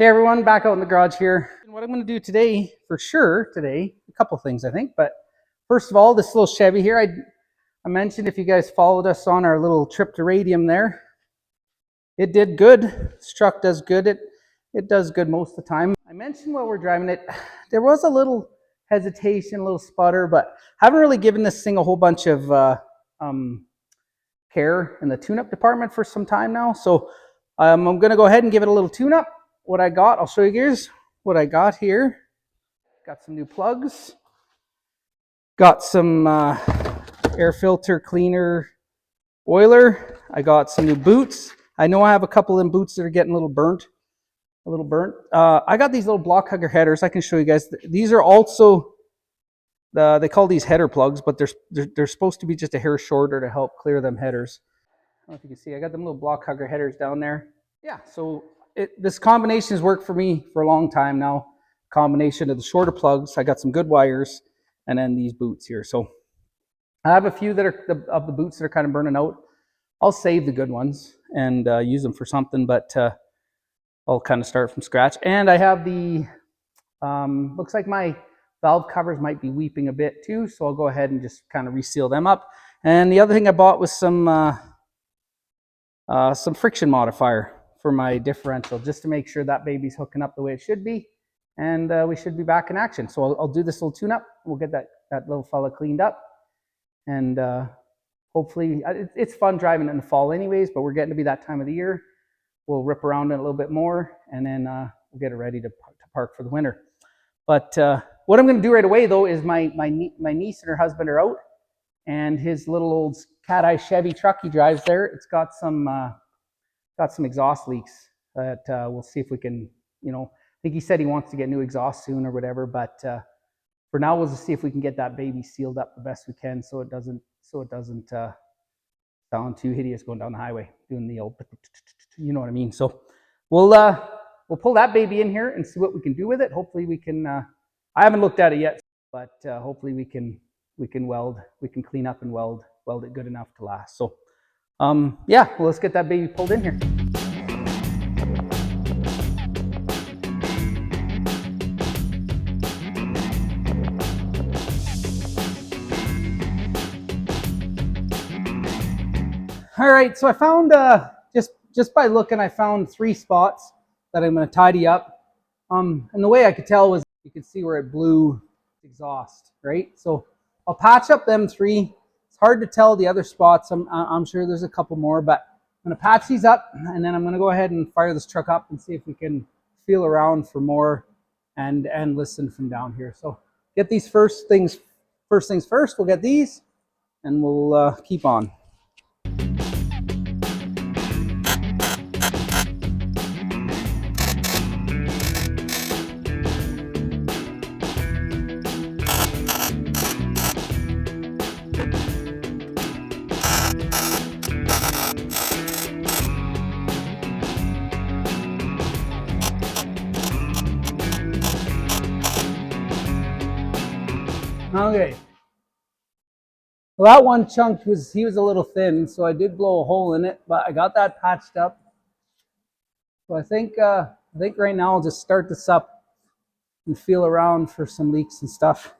Hey everyone, back out in the garage here. And what I'm going to do today, for sure today, a couple things I think, but first of all, this little Chevy here, I mentioned if you guys followed us on our little trip to Radium there, it did good. This truck does good. It does good most of the time. I mentioned while we're driving it, there was a little hesitation, a little sputter, but haven't really given this thing a whole bunch of care in the tune-up department for some time now. So I'm going to go ahead and give it a little tune-up. What I got, I'll show you guys what I got here. Got some new plugs. Got some air filter cleaner oiler. I got some new boots. I know I have a couple of them boots that are getting a little burnt. I got these little block hugger headers. I can show you guys. These are also, they call these header plugs, but they're supposed to be just a hair shorter to help clear them headers. I don't know if you can see, I got them little block hugger headers down there. Yeah, so this combination has worked for me for a long time now. Combination of the shorter plugs, I got some good wires, and then these boots here. So I have a few that are of the boots that are kind of burning out. I'll save the good ones and use them for something, but I'll kind of start from scratch. And I have the, looks like my valve covers might be weeping a bit too, so I'll go ahead and just kind of reseal them up. And the other thing I bought was some friction modifier for my differential, just to make sure that baby's hooking up the way it should be, and we should be back in action. So I'll do this little tune-up. We'll get that little fella cleaned up, and hopefully it's fun driving in the fall anyways, but we're getting to be that time of the year. We'll rip around it a little bit more, and then we'll get it ready to park for the winter. But what I'm going to do right away though is my niece and her husband are out, and his little old cat eye Chevy truck he drives there, it's got some exhaust leaks that we'll see if we can, I think he said he wants to get new exhaust soon or whatever, but for now we'll just see if we can get that baby sealed up the best we can so it doesn't sound too hideous going down the highway doing the old, you know what I mean. So we'll pull that baby in here and see what we can do with it. Hopefully we can, I haven't looked at it yet, but hopefully we can clean up and weld it good enough to last. So yeah, well, let's get that baby pulled in here. All right, so I found, just by looking, I found 3 spots that I'm going to tidy up. And the way I could tell was you could see where it blew exhaust, right? So I'll patch up them 3. It's hard to tell the other spots. I'm sure there's a couple more, but I'm going to patch these up, and then I'm going to go ahead and fire this truck up and see if we can feel around for more and listen from down here. So get these first things first. We'll get these, and we'll keep on. Okay. Well, that one chunk he was a little thin, so I did blow a hole in it, but I got that patched up. So I think right now I'll just start this up and feel around for some leaks and stuff.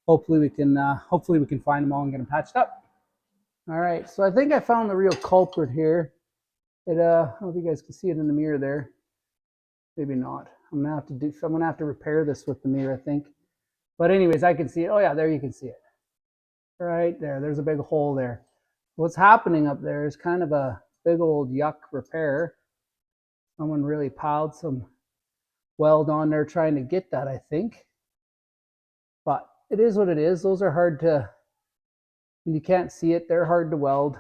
Hopefully we can find them all and get them patched up. All right, so I think I found the real culprit here. I don't know if you guys can see it in the mirror there. Maybe not. I'm gonna have to repair this with the mirror, I think. But anyways, I can see it. Oh yeah, there you can see it. Right there, there's a big hole there. What's happening up there is kind of a big old yuck repair. Someone really piled some weld on there trying to get that, I think. But it is what it is. Those are hard to, when you can't see it, they're hard to weld.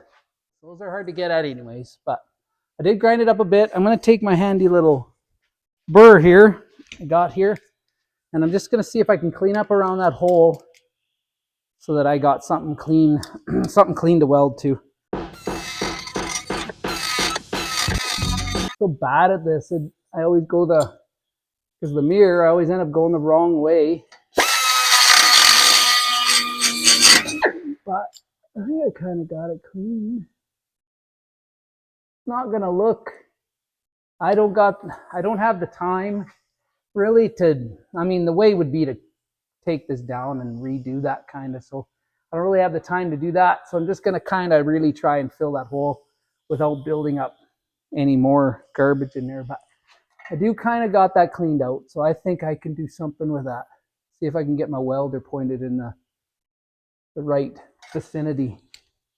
Those are hard to get at anyways, but I did grind it up a bit. I'm going to take my handy little burr here I got here, and I'm just going to see if I can clean up around that hole so that I got something clean, something clean to weld to. So bad at this. I always go because of the mirror, I always end up going the wrong way. But I think I kind of got it clean. It's not going to look I don't have the time really to, I mean, the way would be to take this down and redo that kind of, so I don't really have the time to do that. So I'm just going to kind of really try and fill that hole without building up any more garbage in there. But I do kind of got that cleaned out, so I think I can do something with that. See if I can get my welder pointed in the right vicinity.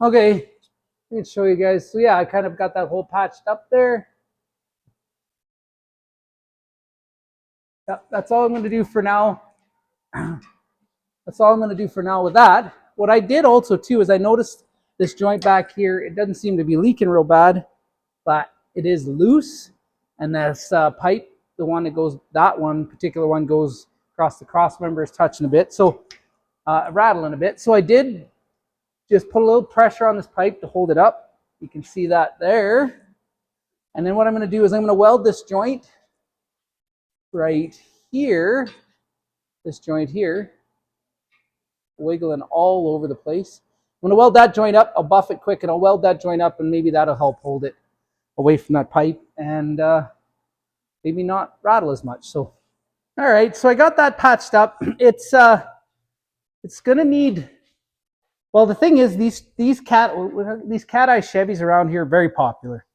Okay, let me show you guys. So yeah, I kind of got that hole patched up there. Yep, that's all I'm going to do for now. That's all I'm going to do for now with that. What I did also too is I noticed this joint back here, it doesn't seem to be leaking real bad, but it is loose. And this pipe, the one that goes, that one particular one goes across the cross member, is touching a bit. So rattling a bit. So I did just put a little pressure on this pipe to hold it up. You can see that there. And then what I'm going to do is I'm going to weld this joint right here, this joint here, wiggling all over the place. I'm going to weld that joint up. I'll buff it quick and I'll weld that joint up, and maybe that'll help hold it away from that pipe and maybe not rattle as much. So, all right, so I got that patched up. It's going to need, well, the thing is, these cat eye Chevys around here are very popular.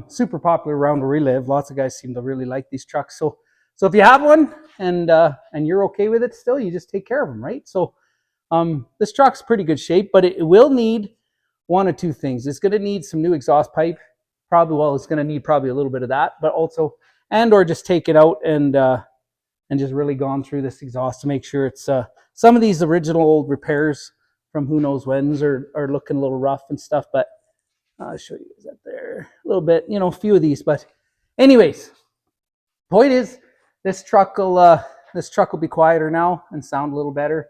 Super popular around where we live. Lots of guys seem to really like these trucks. So if you have one and you're okay with it still, you just take care of them, right? So this truck's pretty good shape, but it will need one of two things. It's going to need some new exhaust pipe. Probably, well, it's going to need probably a little bit of that, but also, and or just take it out and just really gone through this exhaust to make sure it's some of these original old repairs from who knows when's are looking a little rough and stuff. But I'll show you guys that there a little bit, you know, a few of these. But anyways, point is, this truck will be quieter now and sound a little better.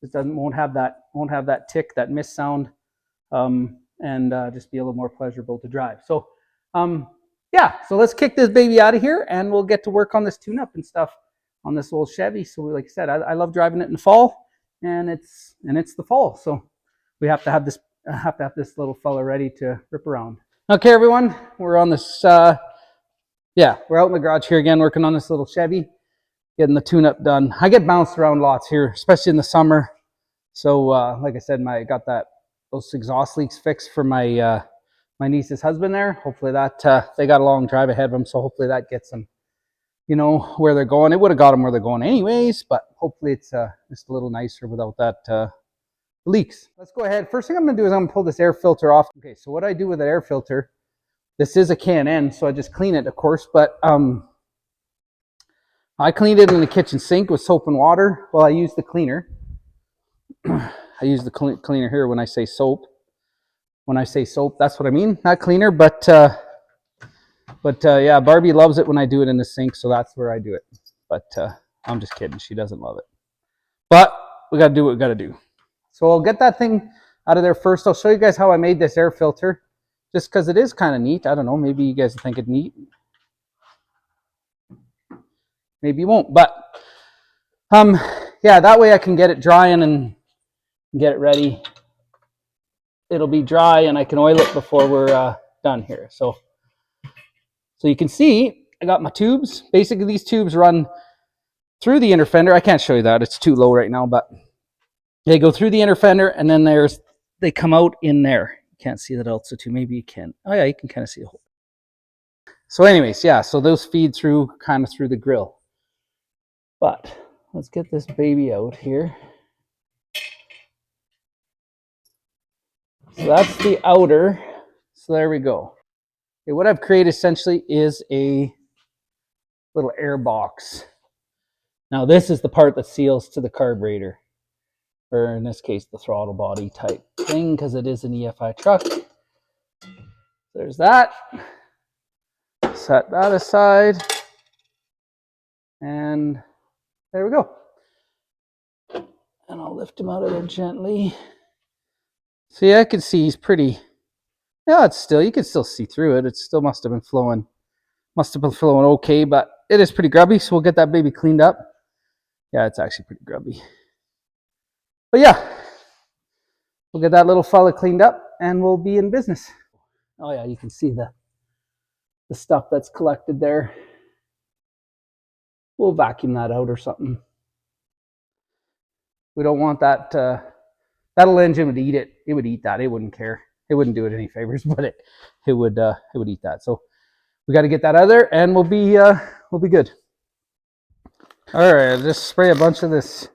It won't have that tick, that miss sound, and just be a little more pleasurable to drive. So yeah, so let's kick this baby out of here and we'll get to work on this tune-up and stuff on this old Chevy. So like I said, I love driving it in the fall, and it's the fall, so we have to have this little fella ready to rip around. Okay, everyone, we're on this. Yeah, we're out in the garage here again, working on this little Chevy, getting the tune-up done. I get bounced around lots here, especially in the summer. So, like I said, I got those exhaust leaks fixed for my my niece's husband there. Hopefully that they got a long drive ahead of them, so hopefully that gets them, you know, where they're going. It would have got them where they're going anyways, but hopefully it's just a little nicer without that leaks. Let's go ahead. First thing I'm going to do is I'm going to pull this air filter off. Okay, so what I do with that air filter, this is a K&N, so I just clean it, of course, but I cleaned it in the kitchen sink with soap and water. Well, I use the cleaner. I use the cleaner here when I say soap. When I say soap, that's what I mean, not cleaner, but yeah, Barbie loves it when I do it in the sink, so that's where I do it. But I'm just kidding, she doesn't love it. But we got to do what we got to do. So I'll get that thing out of there first. I'll show you guys how I made this air filter, just because it is kind of neat. I don't know, maybe you guys think it's neat. Maybe you won't, but yeah, that way I can get it drying and get it ready. It'll be dry and I can oil it before we're done here. So you can see I got my tubes. Basically, these tubes run through the inner fender. I can't show you that, it's too low right now, but they go through the inner fender and then they come out in there. You can't see that also too. Maybe you can. Oh yeah, you can kind of see the hole. So anyways, yeah, so those feed through kind of through the grill. But let's get this baby out here. So that's the outer. So there we go. Okay, what I've created essentially is a little air box. Now this is the part that seals to the carburetor, or in this case the throttle body type thing, because it is an EFI truck. There's that. Set that aside. And there we go. And I'll lift him out of there gently. See, I can see he's pretty, yeah, it's still, you can still see through it. It still must have been flowing okay, but it is pretty grubby, so we'll get that baby cleaned up. Yeah, it's actually pretty grubby. But yeah, we'll get that little fella cleaned up and we'll be in business. Oh yeah, you can see the stuff that's collected there. We'll vacuum that out or something. We don't want that. That little engine would eat it. It would eat that. It wouldn't care. It wouldn't do it any favors, but it would eat that. So we got to get that out of there, and we'll be good. All right, I'll just spray a bunch of the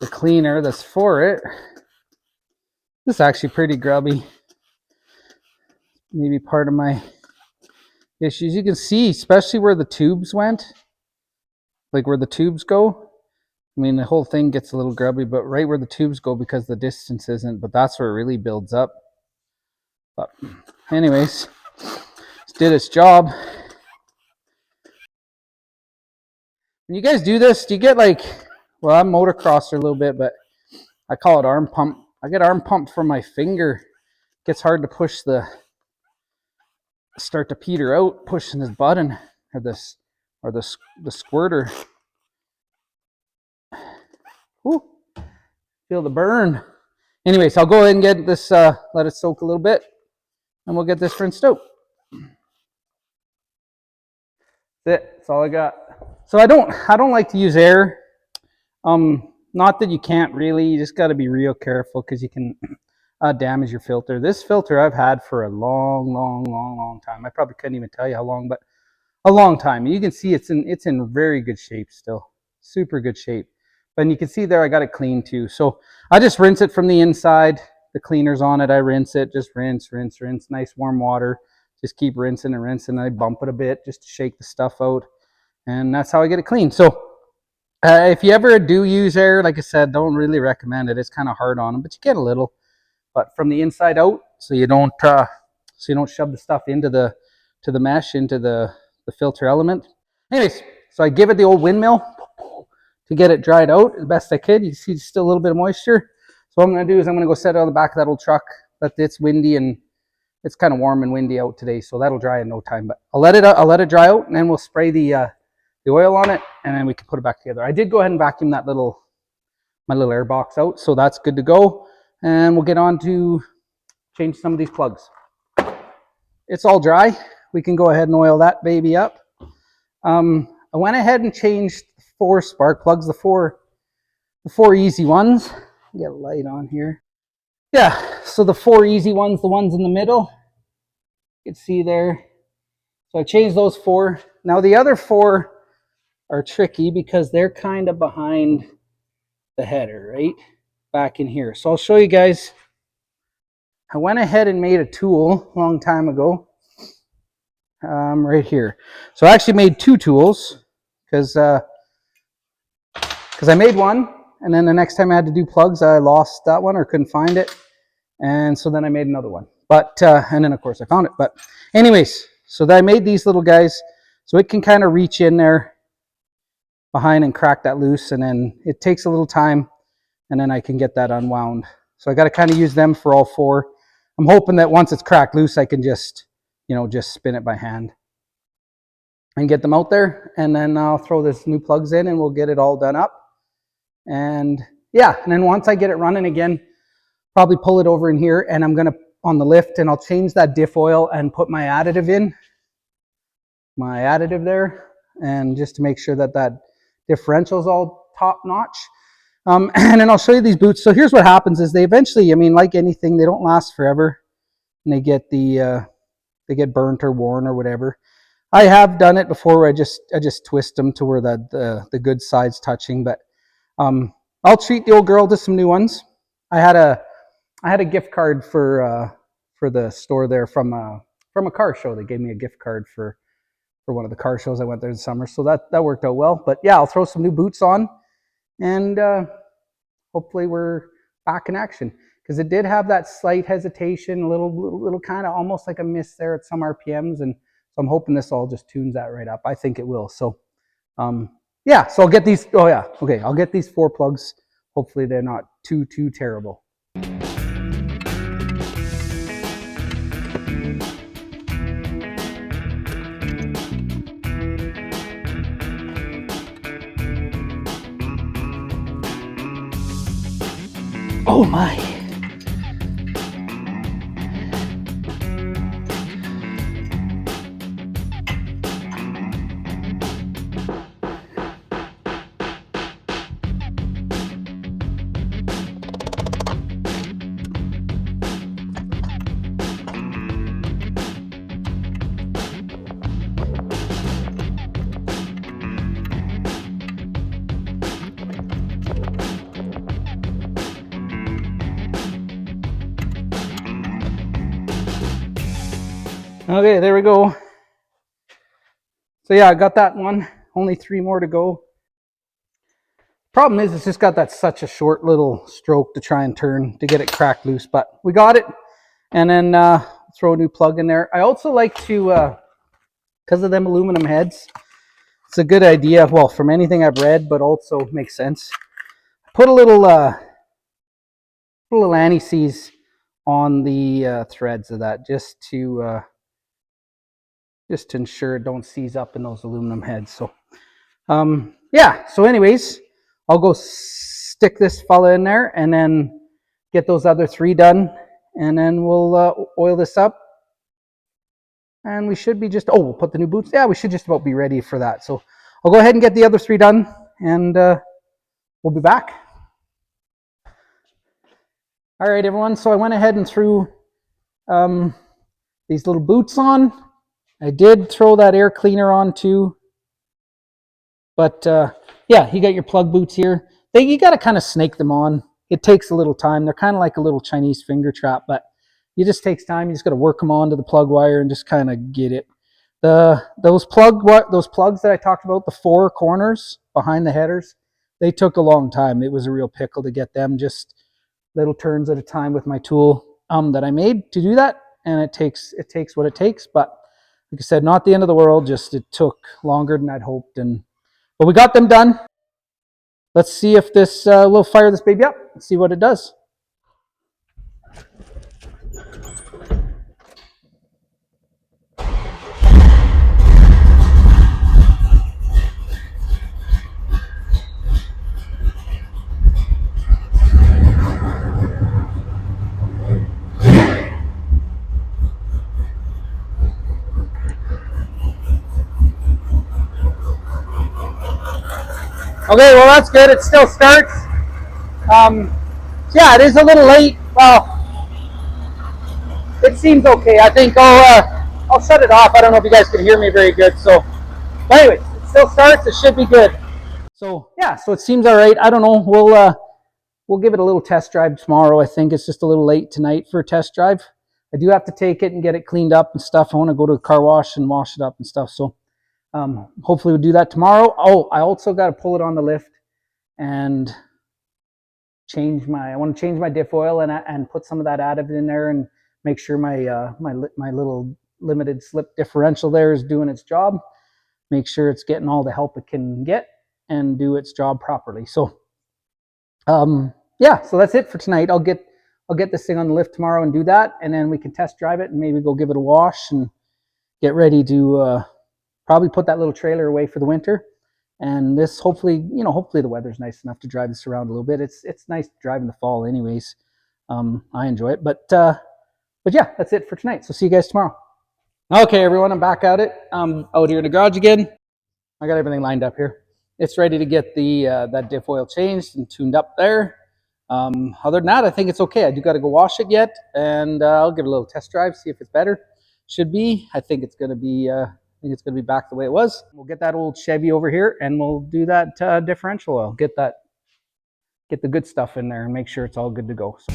cleaner that's for it. This is actually pretty grubby. Maybe part of my issues. You can see, especially where the tubes went, like where the tubes go. I mean, the whole thing gets a little grubby, but right where the tubes go, because the distance isn't, but that's where it really builds up. But anyways, it did its job. When you guys do this, do you get like, well, I'm motocrosser a little bit, but I call it arm pump. I get arm pump from my finger. It gets hard to push start to peter out, pushing this button or the squirter. Ooh, feel the burn. Anyways, I'll go ahead and get this, let it soak a little bit, and we'll get this rinsed out. That's it. That's all I got. So I don't like to use air. Not that you can't really. You just got to be real careful because you can damage your filter. This filter I've had for a long time. I probably couldn't even tell you how long, but a long time. You can see it's in very good shape still. Super good shape. And you can see there I got it clean too. So I just rinse it from the inside. The cleaner's on it. I rinse it. Just rinse. Nice warm water. Just keep rinsing and rinsing. I bump it a bit just to shake the stuff out. And that's how I get it clean. So if you ever do use air, like I said, don't really recommend it. It's kind of hard on them, but you get a little. But from the inside out, so you don't shove the stuff into the mesh, into the filter element. Anyways, so I give it the old windmill to get it dried out as best I could. You see still a little bit of moisture. So what I'm going to do is I'm going to go set it on the back of that old truck. It's windy and it's kind of warm and windy out today, so that'll dry in no time. But I'll let it dry out, and then we'll spray the oil on it, and then we can put it back together. I did go ahead and vacuum my little air box out, so that's good to go. And we'll get on to change some of these plugs. It's all dry. We can go ahead and oil that baby up. I went ahead and changed 4 spark plugs, the four easy ones. Get a light on here. Yeah, so the 4 easy ones, the ones in the middle, you can see there. So I changed those 4. Now the other 4 are tricky because they're kind of behind the header, right? Back in here. So I'll show you guys. I went ahead and made a tool a long time ago. Right here. So I actually made 2 tools because I made one, and then the next time I had to do plugs, I lost that one or couldn't find it. And so then I made another one. But and then of course I found it. But anyways, so I made these little guys so it can kind of reach in there behind and crack that loose, and then it takes a little time, and then I can get that unwound. So I got to kind of use them for all 4. I'm hoping that once it's cracked loose, I can just spin it by hand and get them out there, and then I'll throw this new plugs in and we'll get it all done up. And yeah, and then once I get it running again, probably pull it over in here, and I'm gonna on the lift, and I'll change that diff oil and put my additive there, and just to make sure that differential is all top notch. And then I'll show you these boots. So here's what happens is they eventually, I mean, like anything, they don't last forever, and they get burnt or worn or whatever. I have done it before where I just twist them to where the good side's touching, but I'll treat the old girl to some new ones. I had a gift card for the store there from a car show. They gave me a gift card for one of the car shows I went there this summer, so that worked out well. But yeah, I'll throw some new boots on, and hopefully we're back in action, because it did have that slight hesitation, a little kind of almost like a miss there at some RPMs, and so I'm hoping this all just tunes that right up. I think it will. So yeah, so I'll get these. Oh yeah, okay, I'll get these 4 plugs. Hopefully they're not too terrible. Oh my. Okay, there we go. So yeah, I got that one. Only 3 more to go. Problem is, it's just got that such a short little stroke to try and turn to get it cracked loose, but we got it. And then throw a new plug in there. I also like to, because of them aluminum heads, it's a good idea, well, from anything I've read, but also makes sense. Put a little anti-seize on the threads of that, just to ensure it don't seize up in those aluminum heads. So yeah, so anyways, I'll go stick this fella in there and then get those other 3 done, and then we'll oil this up, and we should be just, oh, we'll put the new boots. Yeah, we should just about be ready for that. So I'll go ahead and get the other 3 done, and we'll be back. All right, everyone, so I went ahead and threw these little boots on. I did throw that air cleaner on too, but yeah, you got your plug boots here. You got to kind of snake them on. It takes a little time. They're kind of like a little Chinese finger trap, but it just takes time. You just got to work them onto the plug wire and just kind of get it. Those plugs that I talked about, the 4 corners behind the headers, they took a long time. It was a real pickle to get them, just little turns at a time with my tool that I made to do that, and it takes what it takes. But like I said, not the end of the world. Just it took longer than I'd hoped, but we got them done. Let's see if this we'll fire this baby up and see what it does. Okay, well that's good. It still starts. Yeah, it is a little late. Well, it seems okay. I think I'll shut it off. I don't know if you guys can hear me very good. So, but anyways, it still starts. It should be good. So yeah, so it seems all right. I don't know. We'll give it a little test drive tomorrow. I think it's just a little late tonight for a test drive. I do have to take it and get it cleaned up and stuff. I want to go to the car wash and wash it up and stuff. So hopefully we'll do that tomorrow. Oh, I also got to pull it on the lift and I want to change my diff oil and put some of that additive in there and make sure my little limited slip differential there is doing its job. Make sure it's getting all the help it can get and do its job properly. So yeah, so that's it for tonight. I'll get this thing on the lift tomorrow and do that, and then we can test drive it and maybe go give it a wash and get ready to probably put that little trailer away for the winter. And this hopefully the weather's nice enough to drive this around a little bit. It's nice to drive in the fall anyways. I enjoy it, but yeah, that's it for tonight. So see you guys tomorrow. Okay, everyone, I'm back at it. Out here in the garage again. I got everything lined up here. It's ready to get the that diff oil changed and tuned up there. Other than that, I think it's okay. I do got to go wash it yet, and I'll give it a little test drive, see if it's better. Should be. I think it's going to be. I think it's going to be back the way it was. We'll get that old Chevy over here, and we'll do that differential oil. Get the good stuff in there, and make sure it's all good to go. So.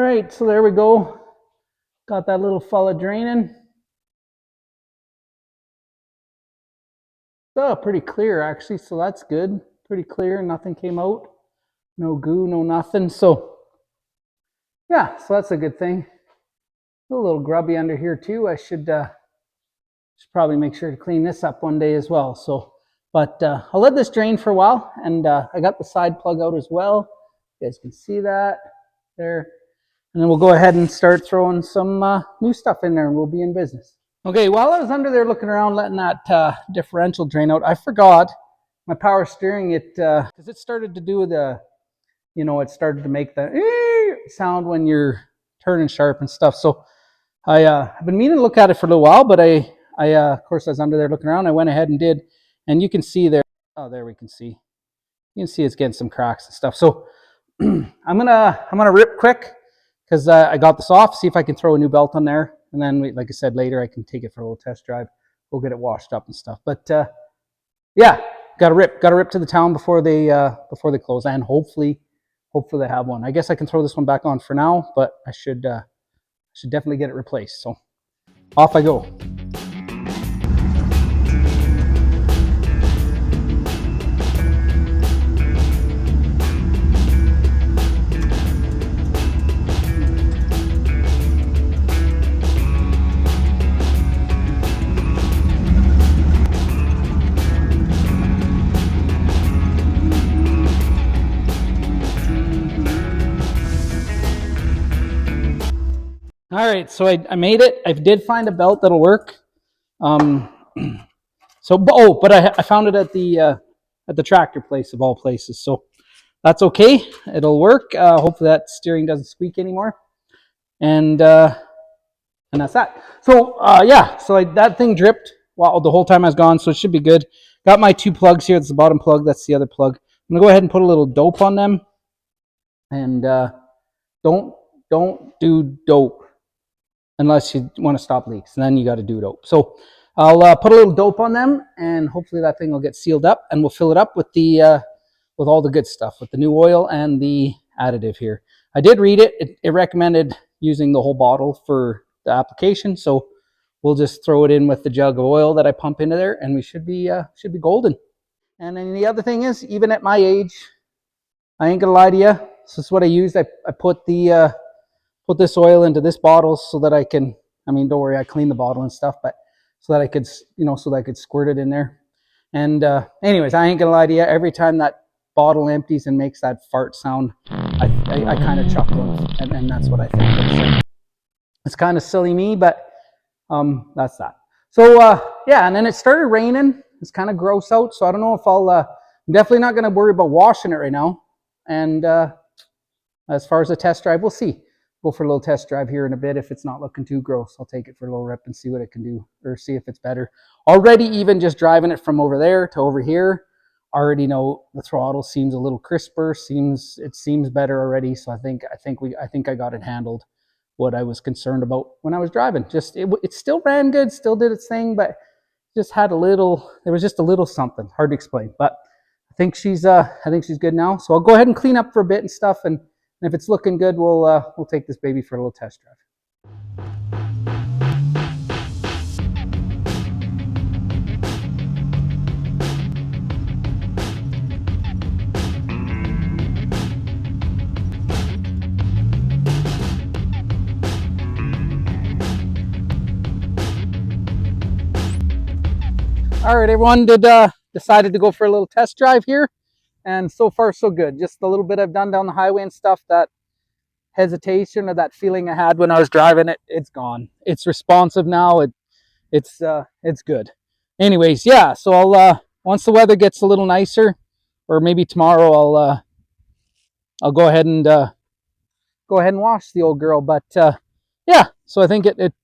All right, so there we go. Got that little fella draining. Oh, pretty clear actually, so that's good. Pretty clear, nothing came out. No goo, no nothing. So yeah, so that's a good thing. A little grubby under here too. I should probably make sure to clean this up one day as well. So, but I'll let this drain for a while, and I got the side plug out as well. You guys can see that there. And then we'll go ahead and start throwing some new stuff in there, and we'll be in business. Okay, while I was under there looking around, letting that differential drain out, I forgot my power steering, because it started to do it started to make the sound when you're turning sharp and stuff. So I've been meaning to look at it for a little while, but I of course, I was under there looking around. I went ahead and did, and you can see there. Oh, there we can see. You can see it's getting some cracks and stuff. So I'm gonna rip quick because I got this off. See if I can throw a new belt on there, and then, like I said, later I can take it for a little test drive. We'll get it washed up and stuff. But yeah, gotta rip to the town before they close, and hopefully hopefully they have one. I guess I can throw this one back on for now, but I should definitely get it replaced. So off I go. All right, so I made it. I did find a belt that'll work. But I found it at the tractor place of all places. So that's okay. It'll work. Hopefully that steering doesn't squeak anymore. And that's that. So that thing dripped while the whole time I was gone, so it should be good. Got my 2 plugs here. That's the bottom plug. That's the other plug. I'm gonna go ahead and put a little dope on them. And don't do dope unless you want to stop leaks, and then you got to do dope. So I'll put a little dope on them, and hopefully that thing will get sealed up, and we'll fill it up with with all the good stuff, with the new oil and the additive here. I did read it. It recommended using the whole bottle for the application, so we'll just throw it in with the jug of oil that I pump into there, and we should be golden. And then the other thing is, even at my age, I ain't gonna lie to you, this is what I used. I put this oil into this bottle so that I can, don't worry, I clean the bottle and stuff, but so that I could, so that I could squirt it in there. And anyways, I ain't gonna lie to you, every time that bottle empties and makes that fart sound, I kind of chuckle, and that's what I think. It's kind of silly me, but that's that. So yeah, and then it started raining. It's kind of gross out, so I don't know if I'm definitely not gonna worry about washing it right now. And as far as the test drive, we'll see. Go for a little test drive here in a bit. If it's not looking too gross, I'll take it for a little rip and see what it can do, or see if it's better. Already, even just driving it from over there to over here, I already know the throttle seems a little crisper. It seems better already. So I think I got it handled. What I was concerned about when I was driving, it still ran good, still did its thing, but just had there was just a little something hard to explain. But I think she's good now. So I'll go ahead and clean up for a bit and stuff, and if it's looking good, we'll take this baby for a little test drive. All right, everyone decided to go for a little test drive here, and so far so good. Just the little bit I've done down the highway and stuff, that hesitation or that feeling I had when I was driving it, it's gone. It's responsive now. It's good. Anyways, yeah. So I'll once the weather gets a little nicer, or maybe tomorrow, I'll go ahead and wash the old girl. But yeah. So I think it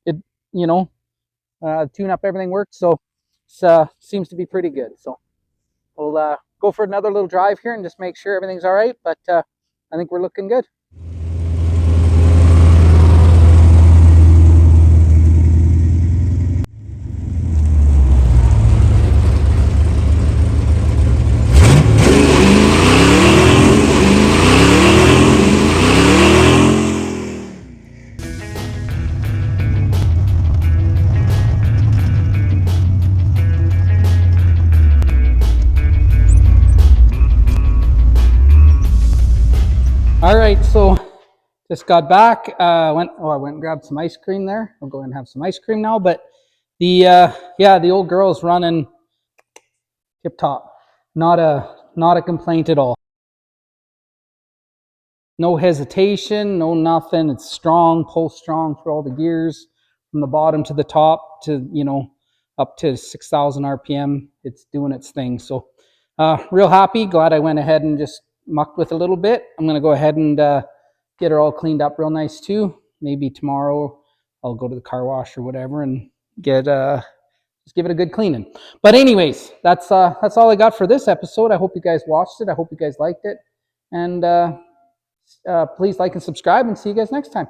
tune up, everything worked. So it seems to be pretty good. So we'll go for another little drive here and just make sure everything's all right. But I think we're looking good. All right, so just got back. I went and grabbed some ice cream there. I'll go ahead and have some ice cream now. But the old girl's running tip top. Not a complaint at all. No hesitation, no nothing. It's strong, pulls strong through all the gears, from the bottom to the top to up to 6,000 RPM. It's doing its thing. So real happy. Glad I went ahead and just mucked with a little bit. I'm going to go ahead and get her all cleaned up real nice too. Maybe tomorrow I'll go to the car wash or whatever and just give it a good cleaning. But anyways, that's all I got for this episode. I hope you guys watched it. I hope you guys liked it. And please like and subscribe, and see you guys next time.